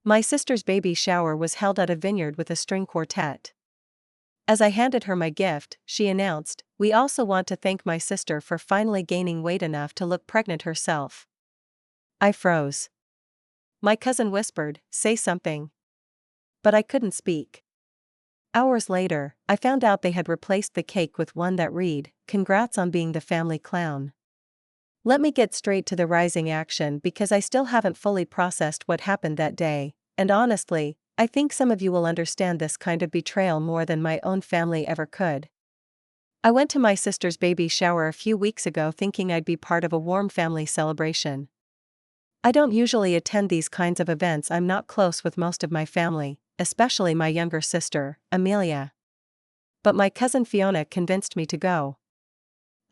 My sister's baby shower was held at a vineyard with a string quartet. As I handed her my gift, she announced, "We also want to thank my sister for finally gaining weight enough to look pregnant herself." I froze. My cousin whispered, "Say something." But I couldn't speak. Hours later, I found out they had replaced the cake with one that read, "Congrats on being the family clown." Let me get straight to the rising action because I still haven't fully processed what happened that day, and honestly, I think some of you will understand this kind of betrayal more than my own family ever could. I went to my sister's baby shower a few weeks ago thinking I'd be part of a warm family celebration. I don't usually attend these kinds of events. I'm not close with most of my family, especially my younger sister, Amelia. But my cousin Fiona convinced me to go.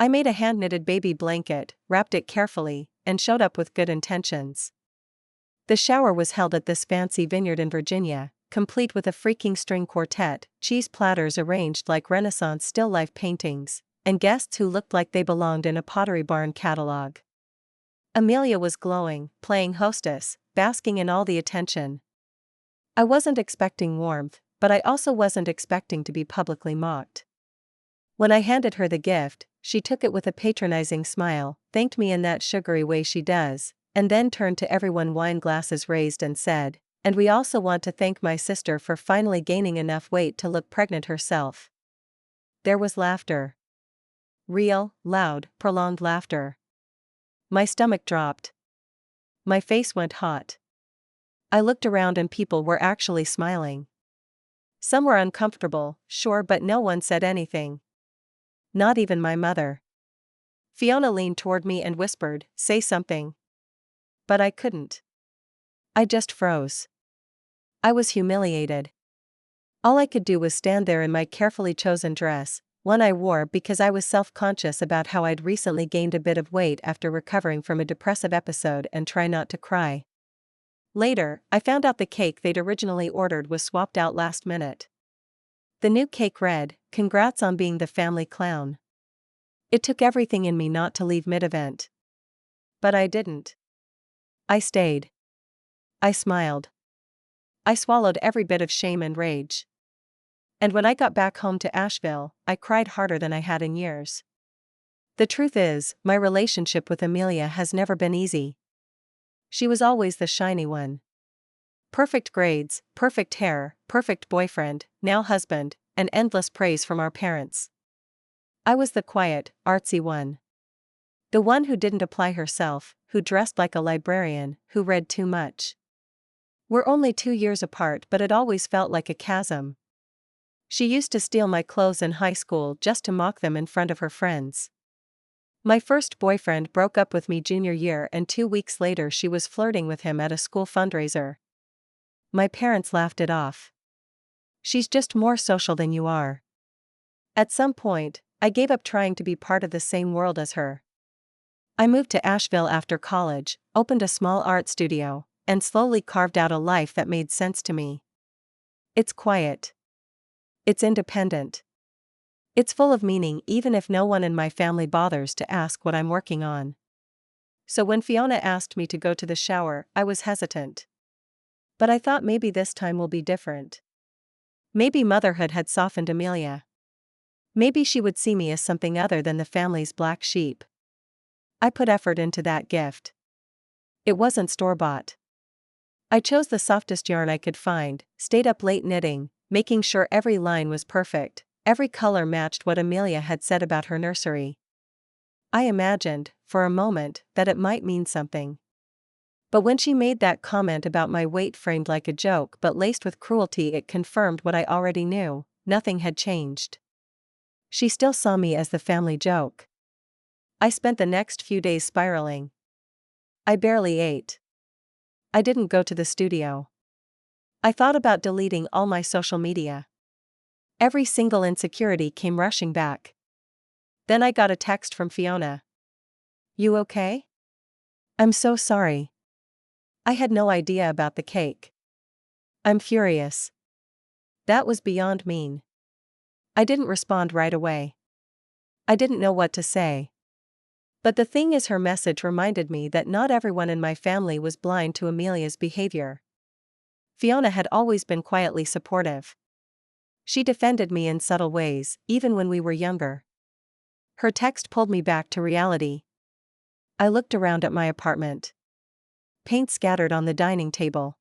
I made a hand-knitted baby blanket, wrapped it carefully, and showed up with good intentions. The shower was held at this fancy vineyard in Virginia, complete with a freaking string quartet, cheese platters arranged like Renaissance still-life paintings, and guests who looked like they belonged in a Pottery Barn catalog. Amelia was glowing, playing hostess, basking in all the attention. I wasn't expecting warmth, but I also wasn't expecting to be publicly mocked. When I handed her the gift, she took it with a patronizing smile, thanked me in that sugary way she does, and then turned to everyone, wine glasses raised, and said, "And we also want to thank my sister for finally gaining enough weight to look pregnant herself." There was laughter. Real, loud, prolonged laughter. My stomach dropped. My face went hot. I looked around and people were actually smiling. Some were uncomfortable, sure, but no one said anything. Not even my mother. Fiona leaned toward me and whispered, "Say something." But I couldn't. I just froze. I was humiliated. All I could do was stand there in my carefully chosen dress, one I wore because I was self-conscious about how I'd recently gained a bit of weight after recovering from a depressive episode, and try not to cry. Later, I found out the cake they'd originally ordered was swapped out last minute. The new cake read, "Congrats on being the family clown." It took everything in me not to leave mid-event. But I didn't. I stayed. I smiled. I swallowed every bit of shame and rage. And when I got back home to Asheville, I cried harder than I had in years. The truth is, my relationship with Amelia has never been easy. She was always the shiny one. Perfect grades, perfect hair, perfect boyfriend, now husband, and endless praise from our parents. I was the quiet, artsy one. The one who didn't apply herself, who dressed like a librarian, who read too much. We're only 2 years apart, but it always felt like a chasm. She used to steal my clothes in high school just to mock them in front of her friends. My first boyfriend broke up with me junior year, and 2 weeks later she was flirting with him at a school fundraiser. My parents laughed it off. "She's just more social than you are." At some point, I gave up trying to be part of the same world as her. I moved to Asheville after college, opened a small art studio, and slowly carved out a life that made sense to me. It's quiet. It's independent. It's full of meaning, even if no one in my family bothers to ask what I'm working on. So when Fiona asked me to go to the shower, I was hesitant. But I thought maybe this time will be different. Maybe motherhood had softened Amelia. Maybe she would see me as something other than the family's black sheep. I put effort into that gift. It wasn't store-bought. I chose the softest yarn I could find, stayed up late knitting, making sure every line was perfect, every color matched what Amelia had said about her nursery. I imagined, for a moment, that it might mean something. But when she made that comment about my weight framed like a joke but laced with cruelty, it confirmed what I already knew: nothing had changed. She still saw me as the family joke. I spent the next few days spiraling. I barely ate. I didn't go to the studio. I thought about deleting all my social media. Every single insecurity came rushing back. Then I got a text from Fiona. "You okay?" "I'm so sorry. I had no idea about the cake." "I'm furious." That was beyond mean. I didn't respond right away. I didn't know what to say. But the thing is, her message reminded me that not everyone in my family was blind to Amelia's behavior. Fiona had always been quietly supportive. She defended me in subtle ways, even when we were younger. Her text pulled me back to reality. I looked around at my apartment. Paint scattered on the dining table.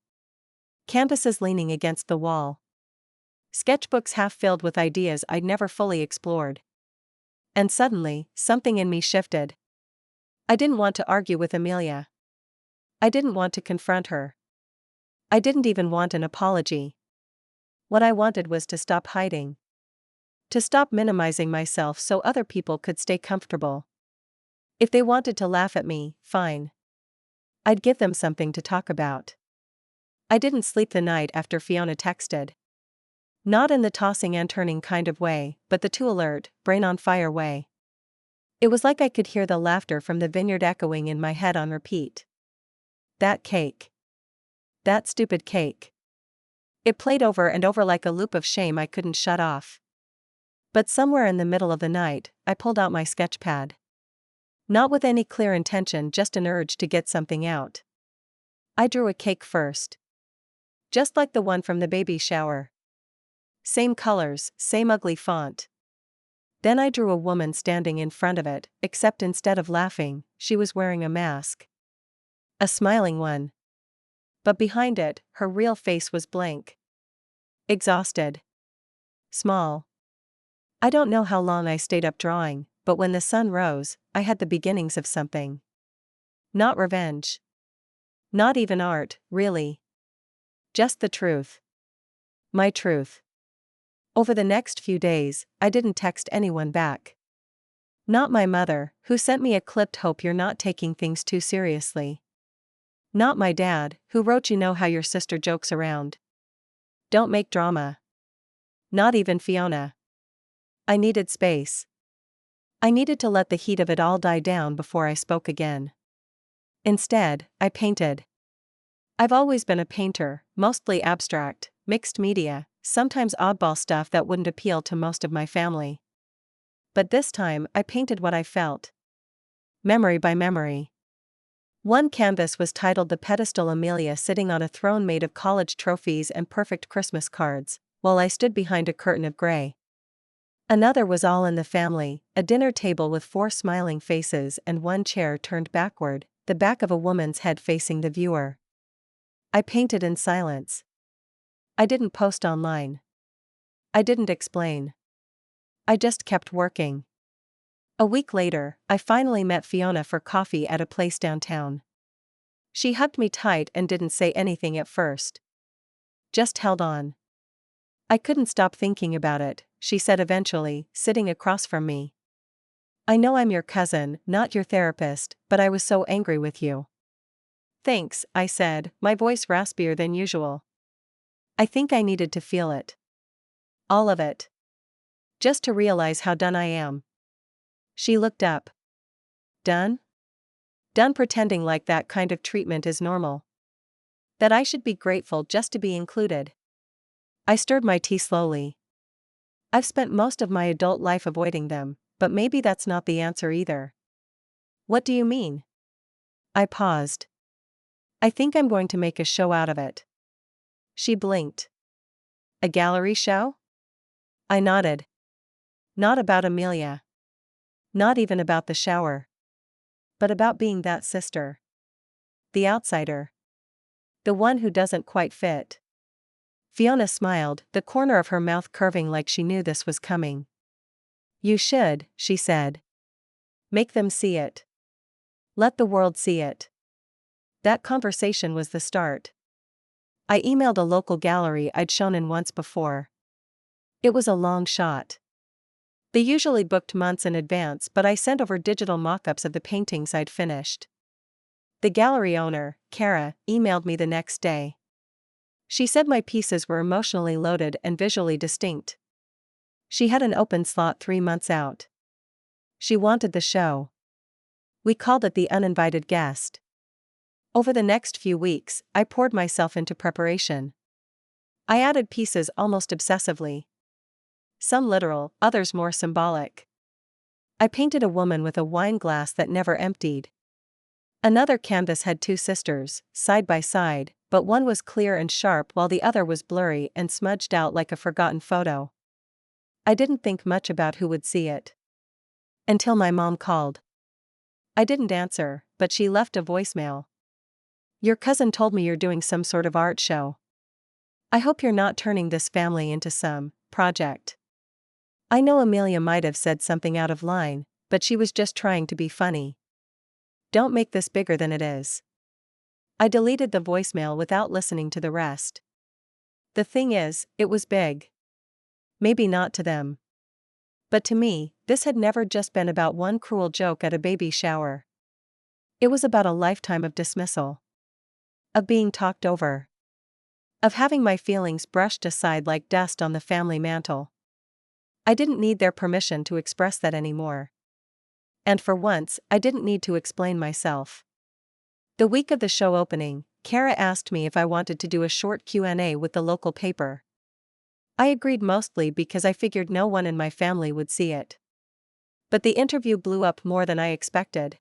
Canvases leaning against the wall. Sketchbooks half filled with ideas I'd never fully explored. And suddenly, something in me shifted. I didn't want to argue with Amelia. I didn't want to confront her. I didn't even want an apology. What I wanted was to stop hiding. To stop minimizing myself so other people could stay comfortable. If they wanted to laugh at me, fine. I'd give them something to talk about. I didn't sleep the night after Fiona texted. Not in the tossing and turning kind of way, but the too alert, brain on fire way. It was like I could hear the laughter from the vineyard echoing in my head on repeat. That cake. That stupid cake. It played over and over like a loop of shame I couldn't shut off. But somewhere in the middle of the night, I pulled out my sketch pad. Not with any clear intention, just an urge to get something out. I drew a cake first. Just like the one from the baby shower. Same colors, same ugly font. Then I drew a woman standing in front of it, except instead of laughing, she was wearing a mask. A smiling one. But behind it, her real face was blank. Exhausted. Small. I don't know how long I stayed up drawing, but when the sun rose, I had the beginnings of something. Not revenge. Not even art, really. Just the truth. My truth. Over the next few days, I didn't text anyone back. Not my mother, who sent me a clipped "hope you're not taking things too seriously." Not my dad, who wrote "you know how your sister jokes around. Don't make drama." Not even Fiona. I needed space. I needed to let the heat of it all die down before I spoke again. Instead, I painted. I've always been a painter, mostly abstract, mixed media, sometimes oddball stuff that wouldn't appeal to most of my family. But this time, I painted what I felt. Memory by memory. One canvas was titled "The Pedestal," Amelia sitting on a throne made of college trophies and perfect Christmas cards, while I stood behind a curtain of gray. Another was "All in the Family," a dinner table with 4 smiling faces and one chair turned backward, the back of a woman's head facing the viewer. I painted in silence. I didn't post online. I didn't explain. I just kept working. A week later, I finally met Fiona for coffee at a place downtown. She hugged me tight and didn't say anything at first. Just held on. "I couldn't stop thinking about it," she said eventually, sitting across from me. "I know I'm your cousin, not your therapist, but I was so angry with you." "Thanks," I said, my voice raspier than usual. I think I needed to feel it. All of it. Just to realize how done I am. She looked up. "Done?" "Done pretending like that kind of treatment is normal. That I should be grateful just to be included." I stirred my tea slowly. I've spent most of my adult life avoiding them, but maybe that's not the answer either. "What do you mean?" I paused. "I think I'm going to make a show out of it." She blinked. "A gallery show?" I nodded. Not about Amelia. Not even about the shower. But about being that sister. The outsider. The one who doesn't quite fit. Fiona smiled, the corner of her mouth curving like she knew this was coming. "You should," she said. "Make them see it. Let the world see it." That conversation was the start. I emailed a local gallery I'd shown in once before. It was a long shot. They usually booked months in advance, but I sent over digital mock-ups of the paintings I'd finished. The gallery owner, Kara, emailed me the next day. She said my pieces were emotionally loaded and visually distinct. She had an open slot 3 months out. She wanted the show. We called it the uninvited guest. Over the next few weeks, I poured myself into preparation. I added pieces almost obsessively. Some literal, others more symbolic. I painted a woman with a wine glass that never emptied. Another canvas had 2 sisters, side by side, but one was clear and sharp while the other was blurry and smudged out like a forgotten photo. I didn't think much about who would see it. Until my mom called. I didn't answer, but she left a voicemail. "Your cousin told me you're doing some sort of art show. I hope you're not turning this family into some project." I know Amelia might have said something out of line, but she was just trying to be funny. "Don't make this bigger than it is." I deleted the voicemail without listening to the rest. The thing is, it was big. Maybe not to them. But to me, this had never just been about one cruel joke at a baby shower. It was about a lifetime of dismissal. Of being talked over. Of having my feelings brushed aside like dust on the family mantle. I didn't need their permission to express that anymore. And for once, I didn't need to explain myself. The week of the show opening, Kara asked me if I wanted to do a short Q&A with the local paper. I agreed mostly because I figured no one in my family would see it. But the interview blew up more than I expected.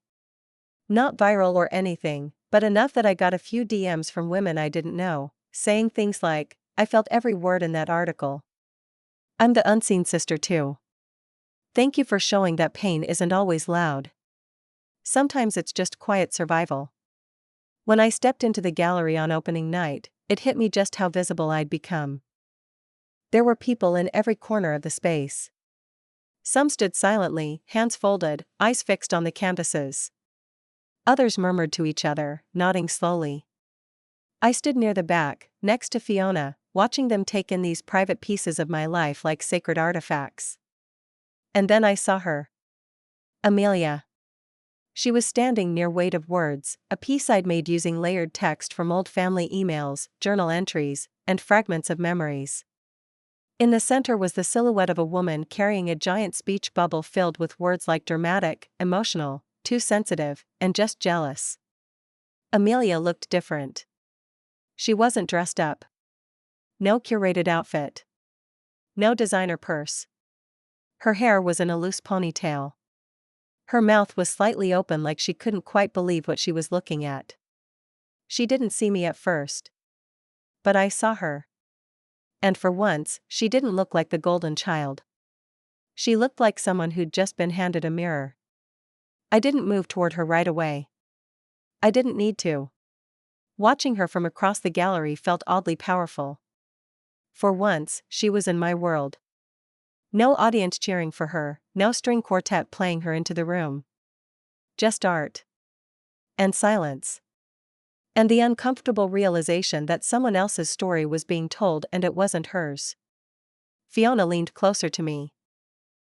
Not viral or anything, but enough that I got a few DMs from women I didn't know, saying things like, "I felt every word in that article. I'm the unseen sister too. Thank you for showing that pain isn't always loud. Sometimes it's just quiet survival." When I stepped into the gallery on opening night, it hit me just how visible I'd become. There were people in every corner of the space. Some stood silently, hands folded, eyes fixed on the canvases. Others murmured to each other, nodding slowly. I stood near the back, next to Fiona, watching them take in these private pieces of my life like sacred artifacts. And then I saw her. Amelia. She was standing near Weight of Words, a piece I'd made using layered text from old family emails, journal entries, and fragments of memories. In the center was the silhouette of a woman carrying a giant speech bubble filled with words like dramatic, emotional, too sensitive, and just jealous. Amelia looked different. She wasn't dressed up. No curated outfit. No designer purse. Her hair was in a loose ponytail. Her mouth was slightly open like she couldn't quite believe what she was looking at. She didn't see me at first. But I saw her. And for once, she didn't look like the golden child. She looked like someone who'd just been handed a mirror. I didn't move toward her right away. I didn't need to. Watching her from across the gallery felt oddly powerful. For once, she was in my world. No audience cheering for her, no string quartet playing her into the room. Just art. And silence. And the uncomfortable realization that someone else's story was being told and it wasn't hers. Fiona leaned closer to me.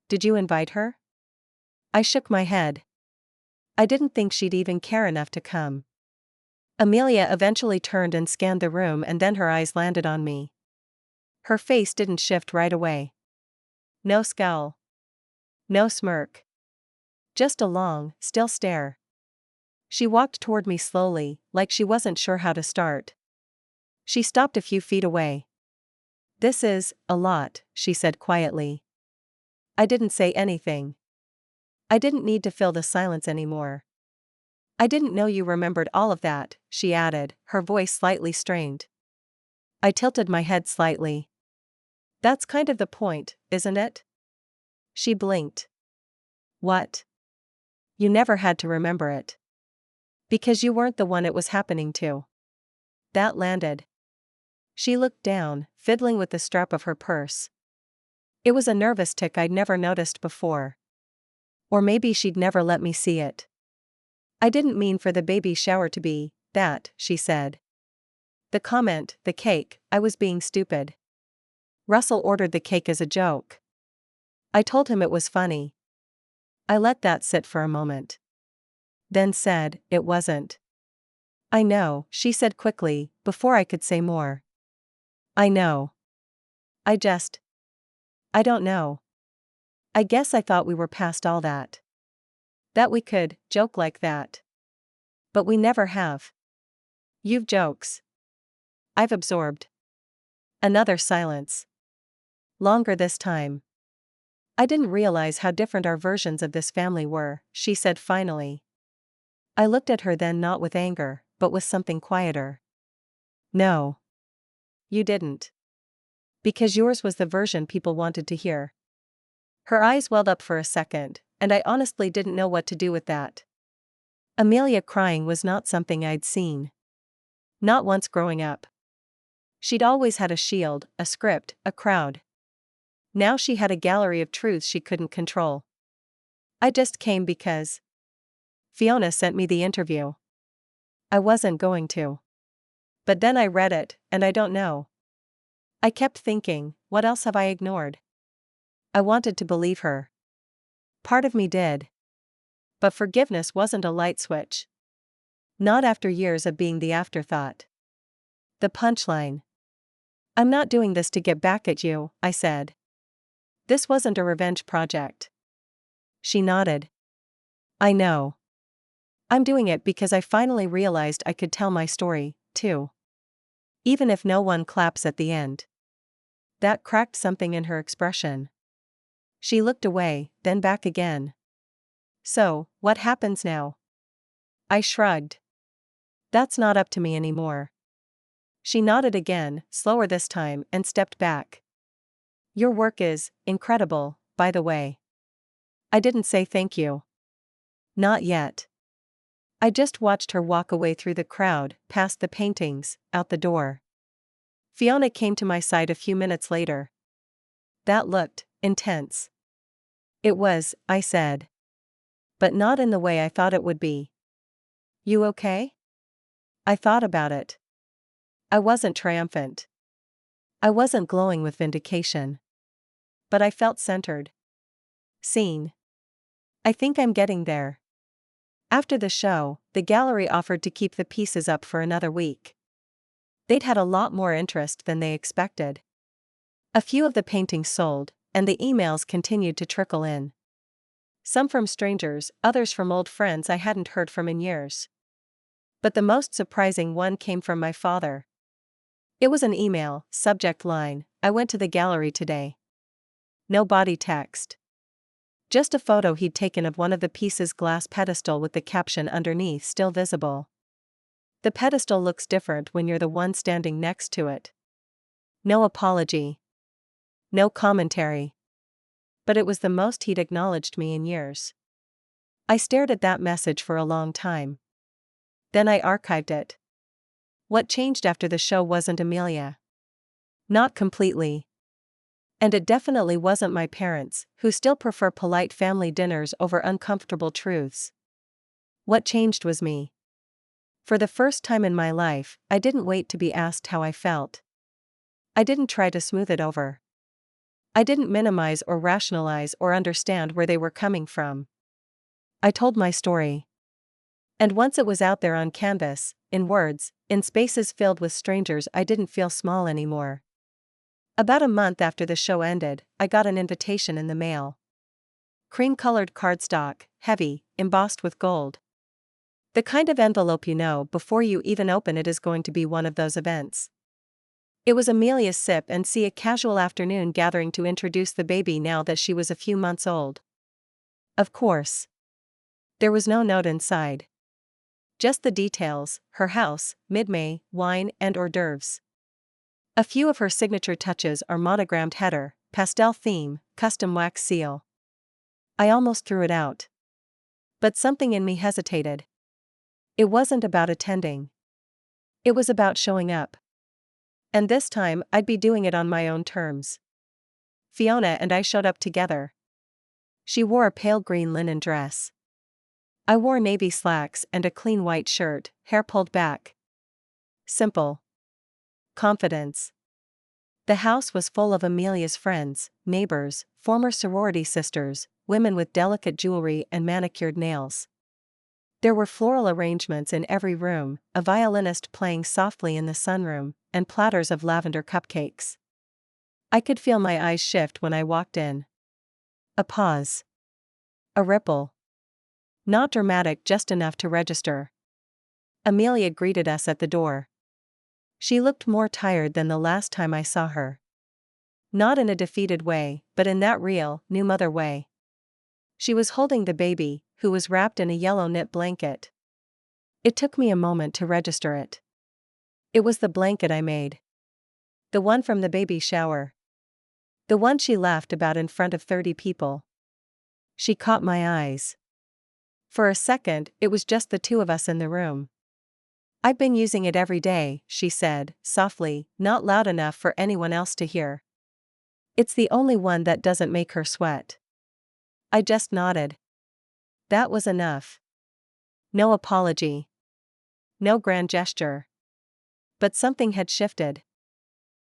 "Did you invite her?" I shook my head. I didn't think she'd even care enough to come. Amelia eventually turned and scanned the room and then her eyes landed on me. Her face didn't shift right away. No scowl. No smirk. Just a long, still stare. She walked toward me slowly, like she wasn't sure how to start. She stopped a few feet away. "This is a lot," she said quietly. I didn't say anything. I didn't need to fill the silence anymore. "I didn't know you remembered all of that," she added, her voice slightly strained. I tilted my head slightly. "That's kind of the point, isn't it?" She blinked. "What?" "You never had to remember it. Because you weren't the one it was happening to." That landed. She looked down, fiddling with the strap of her purse. It was a nervous tick I'd never noticed before. Or maybe she'd never let me see it. "I didn't mean for the baby shower to be that," she said. The comment, the cake, I was being stupid. Russell ordered the cake as a joke. I told him it was funny. I let that sit for a moment. Then said, "It wasn't." "I know," she said quickly, before I could say more. "I know. I don't know. I guess I thought we were past all that. That we could joke like that. But we never have. You've jokes. I've absorbed." Another silence. Longer this time. "I didn't realize how different our versions of this family were," she said finally. I looked at her then, not with anger, but with something quieter. No. You didn't. Because yours was the version people wanted to hear. Her eyes welled up for a second, and I honestly didn't know what to do with that. Amelia crying was not something I'd seen. Not once growing up. She'd always had a shield, a script, a crowd. Now she had a gallery of truths she couldn't control. I just came because Fiona sent me the interview. I wasn't going to. But then I read it, and I don't know. I kept thinking, what else have I ignored? I wanted to believe her. Part of me did. But forgiveness wasn't a light switch. Not after years of being the afterthought. The punchline. I'm not doing this to get back at you, I said. This wasn't a revenge project. She nodded. I know. I'm doing it because I finally realized I could tell my story, too. Even if no one claps at the end. That cracked something in her expression. She looked away, then back again. So, what happens now? I shrugged. That's not up to me anymore. She nodded again, slower this time, and stepped back. Your work is incredible, by the way. I didn't say thank you. Not yet. I just watched her walk away through the crowd, past the paintings, out the door. Fiona came to my side a few minutes later. That looked intense. It was, I said. But not in the way I thought it would be. You okay? I thought about it. I wasn't triumphant. I wasn't glowing with vindication. But I felt centered. Seen. I think I'm getting there. After the show, the gallery offered to keep the pieces up for another week. They'd had a lot more interest than they expected. A few of the paintings sold, and the emails continued to trickle in. Some from strangers, others from old friends I hadn't heard from in years. But the most surprising one came from my father. It was an email, subject line, I went to the gallery today. No body text. Just a photo he'd taken of one of the pieces' glass pedestal with the caption underneath still visible. The pedestal looks different when you're the one standing next to it. No apology. No commentary. But it was the most he'd acknowledged me in years. I stared at that message for a long time. Then I archived it. What changed after the show wasn't Amelia. Not completely. And it definitely wasn't my parents, who still prefer polite family dinners over uncomfortable truths. What changed was me. For the first time in my life, I didn't wait to be asked how I felt. I didn't try to smooth it over. I didn't minimize or rationalize or understand where they were coming from. I told my story. And once it was out there on canvas, in words, in spaces filled with strangers, I didn't feel small anymore. About a month after the show ended, I got an invitation in the mail. Cream-colored cardstock, heavy, embossed with gold. The kind of envelope you know before you even open it is going to be one of those events. It was Amelia's sip and see a casual afternoon gathering to introduce the baby now that she was a few months old. Of course. There was no note inside. Just the details, her house, mid-May, wine and hors d'oeuvres. A few of her signature touches are monogrammed header, pastel theme, custom wax seal. I almost threw it out. But something in me hesitated. It wasn't about attending. It was about showing up. And this time I'd be doing it on my own terms. Fiona and I showed up together. She wore a pale green linen dress. I wore navy slacks and a clean white shirt, hair pulled back. Simple. Confidence. The house was full of Amelia's friends, neighbors, former sorority sisters, women with delicate jewelry and manicured nails. There were floral arrangements in every room, a violinist playing softly in the sunroom, and platters of lavender cupcakes. I could feel my eyes shift when I walked in. A pause. A ripple. Not dramatic, just enough to register. Amelia greeted us at the door. She looked more tired than the last time I saw her. Not in a defeated way, but in that real, new mother way. She was holding the baby, who was wrapped in a yellow knit blanket. It took me a moment to register it. It was the blanket I made. The one from the baby shower. The one she laughed about in front of 30 people. She caught my eyes. For a second, it was just the two of us in the room. I've been using it every day, she said, softly, not loud enough for anyone else to hear. It's the only one that doesn't make her sweat. I just nodded. That was enough. No apology. No grand gesture. But something had shifted.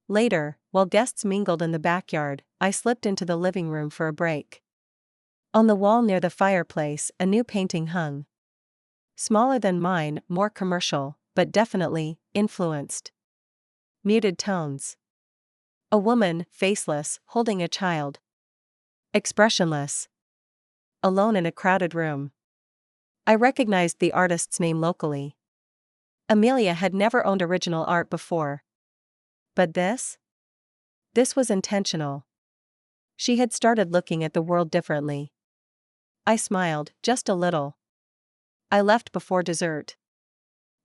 Later, while guests mingled in the backyard, I slipped into the living room for a break. On the wall near the fireplace, a new painting hung. Smaller than mine, more commercial, but definitely influenced. Muted tones. A woman, faceless, holding a child. Expressionless. Alone in a crowded room. I recognized the artist's name locally. Amelia had never owned original art before. But this? This was intentional. She had started looking at the world differently. I smiled, just a little. I left before dessert.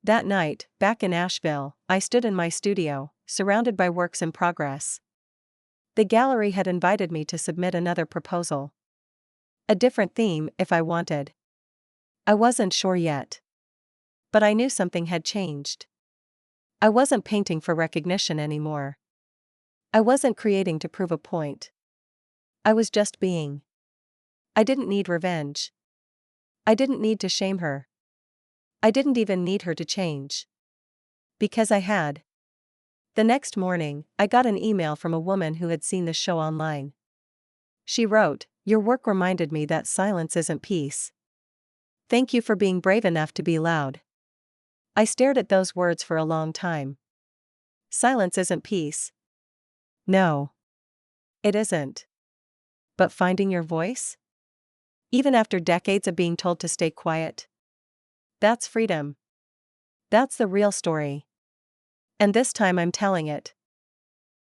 That night, back in Asheville, I stood in my studio, surrounded by works in progress. The gallery had invited me to submit another proposal. A different theme, if I wanted. I wasn't sure yet. But I knew something had changed. I wasn't painting for recognition anymore. I wasn't creating to prove a point. I was just being. I didn't need revenge. I didn't need to shame her. I didn't even need her to change. Because I had. The next morning, I got an email from a woman who had seen the show online. She wrote, "Your work reminded me that silence isn't peace. Thank you for being brave enough to be loud." I stared at those words for a long time. Silence isn't peace. No. It isn't. But finding your voice? Even after decades of being told to stay quiet? That's freedom. That's the real story. And this time I'm telling it.